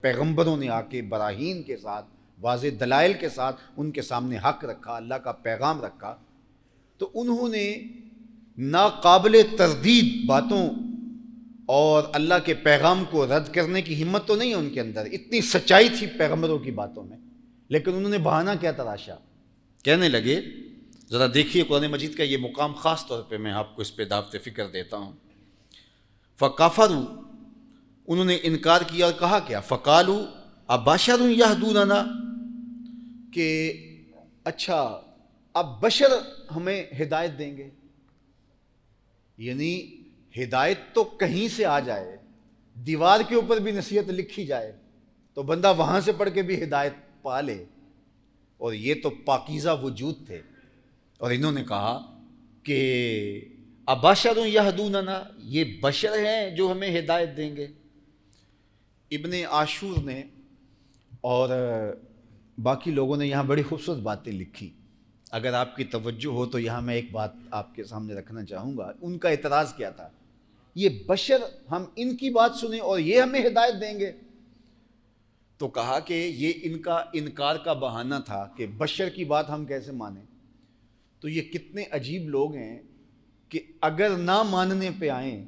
پیغمبروں نے آ کے براہین کے ساتھ، واضح دلائل کے ساتھ ان کے سامنے حق رکھا، اللہ کا پیغام رکھا، تو انہوں نے ناقابل تردید باتوں اور اللہ کے پیغام کو رد کرنے کی ہمت تو نہیں ہے ان کے اندر، اتنی سچائی تھی پیغمبروں کی باتوں میں، لیکن انہوں نے بہانہ کیا تراشا، کہنے لگے، ذرا دیکھیے قرآن مجید کا یہ مقام خاص طور پہ میں آپ کو اس پہ دعوت فکر دیتا ہوں۔ فَكَفَرُوا، انہوں نے انکار کیا اور کہا کیا، فَقَالُوا أَبَشَرٌ يَهْدُونَنَا، کہ اچھا اب بشر ہمیں ہدایت دیں گے، یعنی ہدایت تو کہیں سے آ جائے، دیوار کے اوپر بھی نصیحت لکھی جائے تو بندہ وہاں سے پڑھ کے بھی ہدایت پا لے، اور یہ تو پاکیزہ وجود تھے، اور انہوں نے کہا کہ ابشر یہدوننا، یہ بشر ہیں جو ہمیں ہدایت دیں گے۔ ابن عاشور نے اور باقی لوگوں نے یہاں بڑی خوبصورت باتیں لکھی، اگر آپ کی توجہ ہو تو یہاں میں ایک بات آپ کے سامنے رکھنا چاہوں گا۔ ان کا اعتراض کیا تھا، یہ بشر، ہم ان کی بات سنیں اور یہ ہمیں ہدایت دیں گے، تو کہا کہ یہ ان کا انکار کا بہانہ تھا کہ بشر کی بات ہم کیسے مانیں۔ تو یہ کتنے عجیب لوگ ہیں کہ اگر نہ ماننے پہ آئیں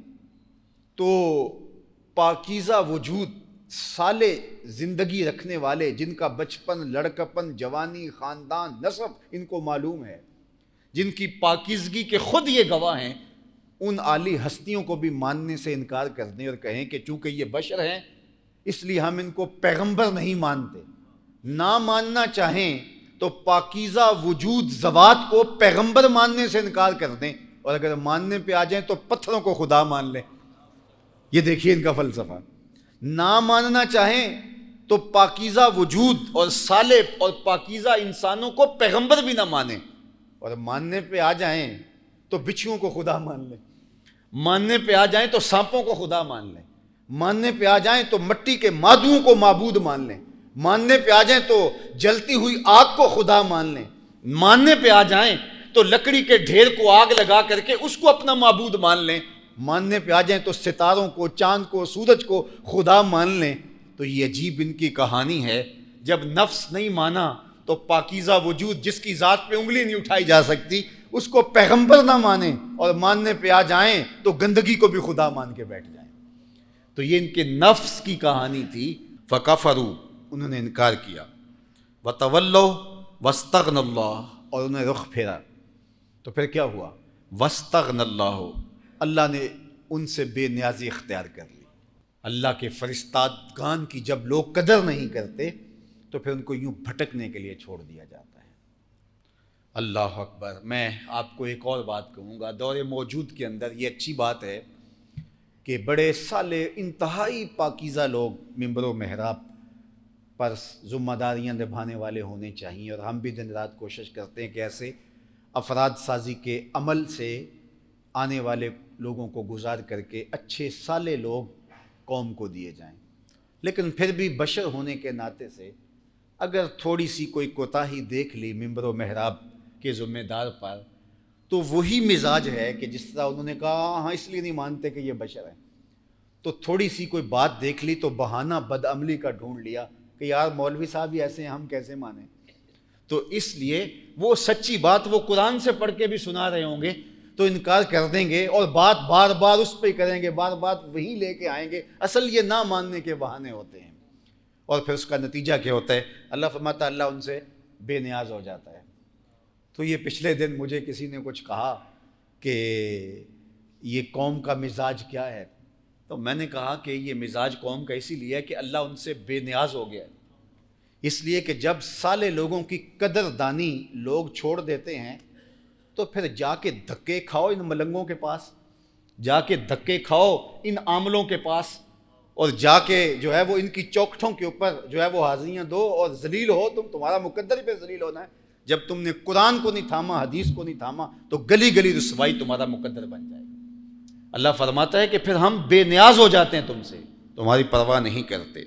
تو پاکیزہ وجود، سالے زندگی رکھنے والے، جن کا بچپن، لڑکپن، جوانی، خاندان، نسب ان کو معلوم ہے، جن کی پاکیزگی کے خود یہ گواہ ہیں، ان عالی ہستیوں کو بھی ماننے سے انکار کر دیں اور کہیں کہ چونکہ یہ بشر ہیں اس لیے ہم ان کو پیغمبر نہیں مانتے۔ نہ ماننا چاہیں تو پاکیزہ وجود ذوات کو پیغمبر ماننے سے انکار کر دیں، اور اگر ماننے پہ آ جائیں تو پتھروں کو خدا مان لیں۔ یہ دیکھیے ان کا فلسفہ، نہ ماننا چاہیں تو پاکیزہ وجود اور صالح اور پاکیزہ انسانوں کو پیغمبر بھی نہ مانیں، اور ماننے پہ آ جائیں تو بچھوؤں کو خدا مان لیں، ماننے پہ آ جائیں تو سانپوں کو خدا مان لیں، ماننے پہ آ جائیں تو مٹی کے مادوں کو معبود مان لیں، ماننے پہ آ جائیں تو جلتی ہوئی آگ کو خدا مان لیں، ماننے پہ آ جائیں تو لکڑی کے ڈھیر کو آگ لگا کر کے اس کو اپنا معبود مان لیں، ماننے پہ آ جائیں تو ستاروں کو، چاند کو، سورج کو خدا مان لیں۔ تو یہ عجیب ان کی کہانی ہے، جب نفس نہیں مانا تو پاکیزہ وجود جس کی ذات پہ انگلی نہیں اٹھائی جا سکتی اس کو پیغمبر نہ مانیں، اور ماننے پہ آ جائیں تو گندگی کو بھی خدا مان کے بیٹھ جائیں۔ تو یہ ان کے نفس کی کہانی تھی۔ فَكَفَرُوا، انہوں نے انکار کیا، وَتَوَلَّوْا وَاسْتَغْنَى اللَّهُ، اور انہیں رخ پھیرا، تو پھر کیا ہوا، وَاسْتَغْنَى اللَّهُ، اللہ نے ان سے بے نیازی اختیار کر لی۔ اللہ کے فرشتگان کی جب لوگ قدر نہیں کرتے تو پھر ان کو یوں بھٹکنے کے لیے چھوڑ دیا جاتا ہے۔ اللہ اکبر۔ میں آپ کو ایک اور بات کہوں گا، دور موجود کے اندر یہ اچھی بات ہے کہ بڑے صالح، انتہائی پاکیزہ لوگ ممبر و محراب پر ذمہ داریاں نبھانے والے ہونے چاہیے، اور ہم بھی دن رات کوشش کرتے ہیں کہ ایسے افراد سازی کے عمل سے آنے والے لوگوں کو گزار کر کے اچھے صالح لوگ قوم کو دیے جائیں، لیکن پھر بھی بشر ہونے کے ناطے سے اگر تھوڑی سی کوئی کوتاہی دیکھ لی ممبر و محراب کے ذمہ دار پر، تو وہی مزاج ہے کہ جس طرح انہوں نے کہا ہاں اس لیے نہیں مانتے کہ یہ بشر ہیں، تو تھوڑی سی کوئی بات دیکھ لی تو بہانہ بدعملی کا ڈھونڈ لیا کہ یار مولوی صاحب ہی ایسے ہیں، ہم کیسے مانیں۔ تو اس لیے وہ سچی بات وہ قرآن سے پڑھ کے بھی سنا رہے ہوں گے تو انکار کر دیں گے، اور بات بار بار اس پہ ہی کریں گے، بار بار وہی لے کے آئیں گے، اصل یہ نہ ماننے کے بہانے ہوتے ہیں، اور پھر اس کا نتیجہ کیا ہوتا ہے، اللہ فرماتا ہے اللہ ان سے بے نیاز ہو جاتا ہے۔ تو یہ پچھلے دن مجھے کسی نے کچھ کہا کہ یہ قوم کا مزاج کیا ہے، تو میں نے کہا کہ یہ مزاج قوم کا اسی لیے ہے کہ اللہ ان سے بے نیاز ہو گیا ہے، اس لیے کہ جب صالح لوگوں کی قدر دانی لوگ چھوڑ دیتے ہیں تو پھر جا کے دھکے کھاؤ ان ملنگوں کے پاس، جا کے دھکے کھاؤ ان عاملوں کے پاس، اور جا کے جو ہے وہ ان کی چوکھٹوں کے اوپر جو ہے وہ حاضریاں دو اور ذلیل ہو، تمہارا مقدر ہی پہ ذلیل ہونا ہے۔ جب تم نے قرآن کو نہیں تھاما، حدیث کو نہیں تھاما، تو گلی گلی رسوائی تمہارا مقدر بن جائے گا۔ اللہ فرماتا ہے کہ پھر ہم بے نیاز ہو جاتے ہیں تم سے، تمہاری پرواہ نہیں کرتے۔